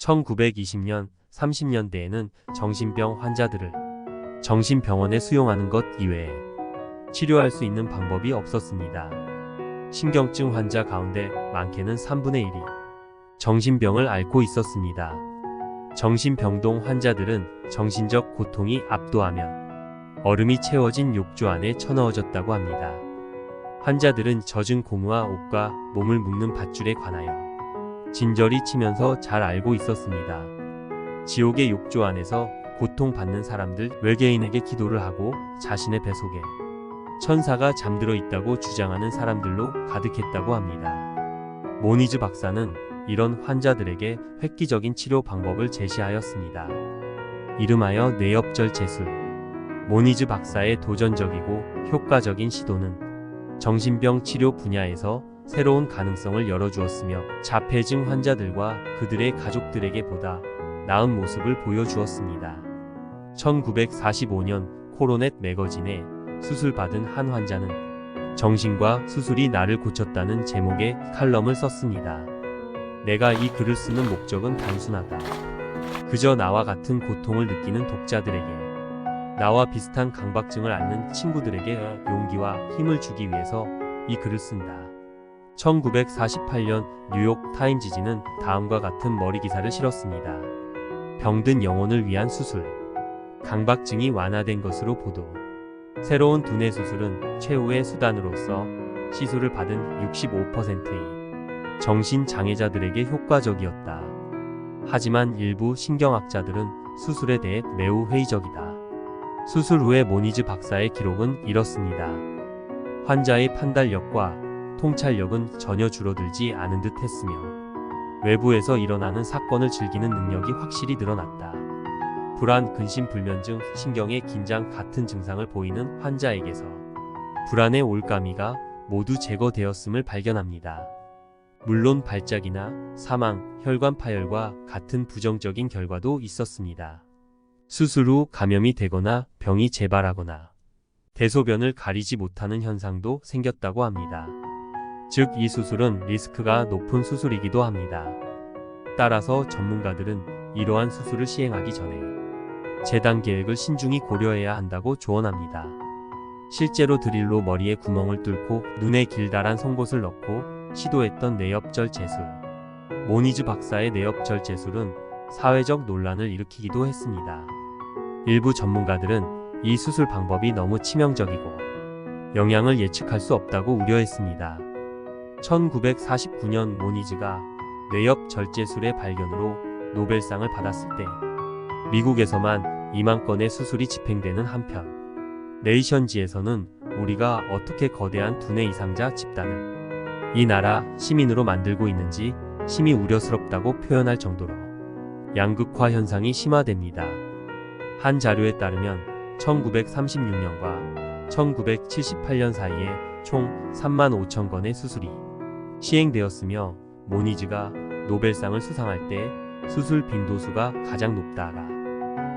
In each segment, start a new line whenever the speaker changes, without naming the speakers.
1920년, 30년대에는 정신병 환자들을 정신병원에 수용하는 것 이외에 치료할 수 있는 방법이 없었습니다. 신경증 환자 가운데 많게는 3분의 1이 정신병을 앓고 있었습니다. 정신병동 환자들은 정신적 고통이 압도하면 얼음이 채워진 욕조 안에 쳐넣어졌다고 합니다. 환자들은 젖은 고무와 옷과 몸을 묶는 밧줄에 관하여 진저리 치면서 잘 알고 있었습니다. 지옥의 욕조 안에서 고통받는 사람들, 외계인에게 기도를 하고 자신의 배 속에 천사가 잠들어 있다고 주장하는 사람들로 가득했다고 합니다. 모니즈 박사는 이런 환자들에게 획기적인 치료 방법을 제시하였습니다. 이름하여 뇌엽절 제술. 모니즈 박사의 도전적이고 효과적인 시도는 정신병 치료 분야에서 새로운 가능성을 열어주었으며 자폐증 환자들과 그들의 가족들에게 보다 나은 모습을 보여주었습니다. 1945년 코로넷 매거진에 수술받은 한 환자는 정신과 수술이 나를 고쳤다는 제목의 칼럼을 썼습니다. 내가 이 글을 쓰는 목적은 단순하다. 그저 나와 같은 고통을 느끼는 독자들에게, 나와 비슷한 강박증을 앓는 친구들에게 용기와 힘을 주기 위해서 이 글을 쓴다. 1948년 뉴욕 타임지지는 다음과 같은 머리 기사를 실었습니다. 병든 영혼을 위한 수술. 강박증이 완화된 것으로 보도. 새로운 두뇌 수술은 최후의 수단으로서 시술을 받은 65%의 정신장애자들에게 효과적이었다. 하지만 일부 신경학자들은 수술에 대해 매우 회의적이다. 수술 후의 모니즈 박사의 기록은 이렇습니다. 환자의 판단력과 통찰력은 전혀 줄어들지 않은 듯 했으며 외부에서 일어나는 사건을 즐기는 능력이 확실히 늘어났다. 불안, 근심, 불면증, 신경의 긴장 같은 증상을 보이는 환자에게서 불안의 올가미가 모두 제거되었음을 발견합니다. 물론 발작이나 사망, 혈관 파열과 같은 부정적인 결과도 있었습니다. 수술 후 감염이 되거나 병이 재발하거나 대소변을 가리지 못하는 현상도 생겼다고 합니다. 즉, 이 수술은 리스크가 높은 수술이기도 합니다. 따라서 전문가들은 이러한 수술을 시행하기 전에 재단 계획을 신중히 고려해야 한다고 조언합니다. 실제로 드릴로 머리에 구멍을 뚫고 눈에 길다란 송곳을 넣고 시도했던 뇌엽절 제술. 모니즈 박사의 뇌엽절 제술은 사회적 논란을 일으키기도 했습니다. 일부 전문가들은 이 수술 방법이 너무 치명적이고 영향을 예측할 수 없다고 우려했습니다. 1949년 모니즈가 뇌엽절제술의 발견으로 노벨상을 받았을 때 미국에서만 2만 건의 수술이 집행되는 한편 네이션지에서는 우리가 어떻게 거대한 두뇌 이상자 집단을 이 나라 시민으로 만들고 있는지 심히 우려스럽다고 표현할 정도로 양극화 현상이 심화됩니다. 한 자료에 따르면 1936년과 1978년 사이에 총 3만 5천 건의 수술이 시행되었으며 모니즈가 노벨상을 수상할 때 수술 빈도수가 가장 높다가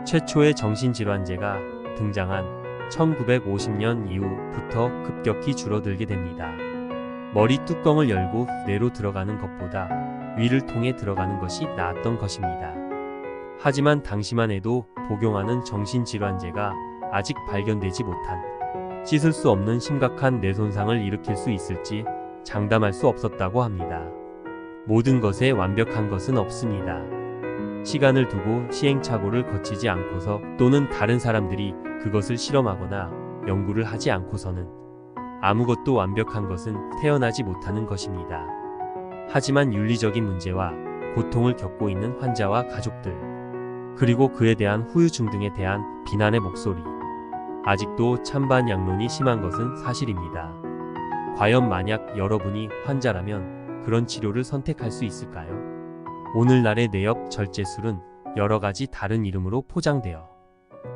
최초의 정신질환제가 등장한 1950년 이후부터 급격히 줄어들게 됩니다. 머리 뚜껑을 열고 뇌로 들어가는 것보다 위를 통해 들어가는 것이 나았던 것입니다. 하지만 당시만 해도 복용하는 정신질환제가 아직 발견되지 못한 씻을 수 없는 심각한 뇌 손상을 일으킬 수 있을지 장담할 수 없었다고 합니다. 모든 것에 완벽한 것은 없습니다. 시간을 두고 시행착오를 거치지 않고서 또는 다른 사람들이 그것을 실험하거나 연구를 하지 않고서는 아무것도 완벽한 것은 태어나지 못하는 것입니다. 하지만 윤리적인 문제와 고통을 겪고 있는 환자와 가족들, 그리고 그에 대한 후유증 등에 대한 비난의 목소리, 아직도 찬반 양론이 심한 것은 사실입니다. 과연 만약 여러분이 환자라면 그런 치료를 선택할 수 있을까요? 오늘날의 뇌엽절제술은 여러 가지 다른 이름으로 포장되어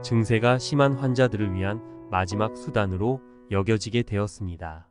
증세가 심한 환자들을 위한 마지막 수단으로 여겨지게 되었습니다.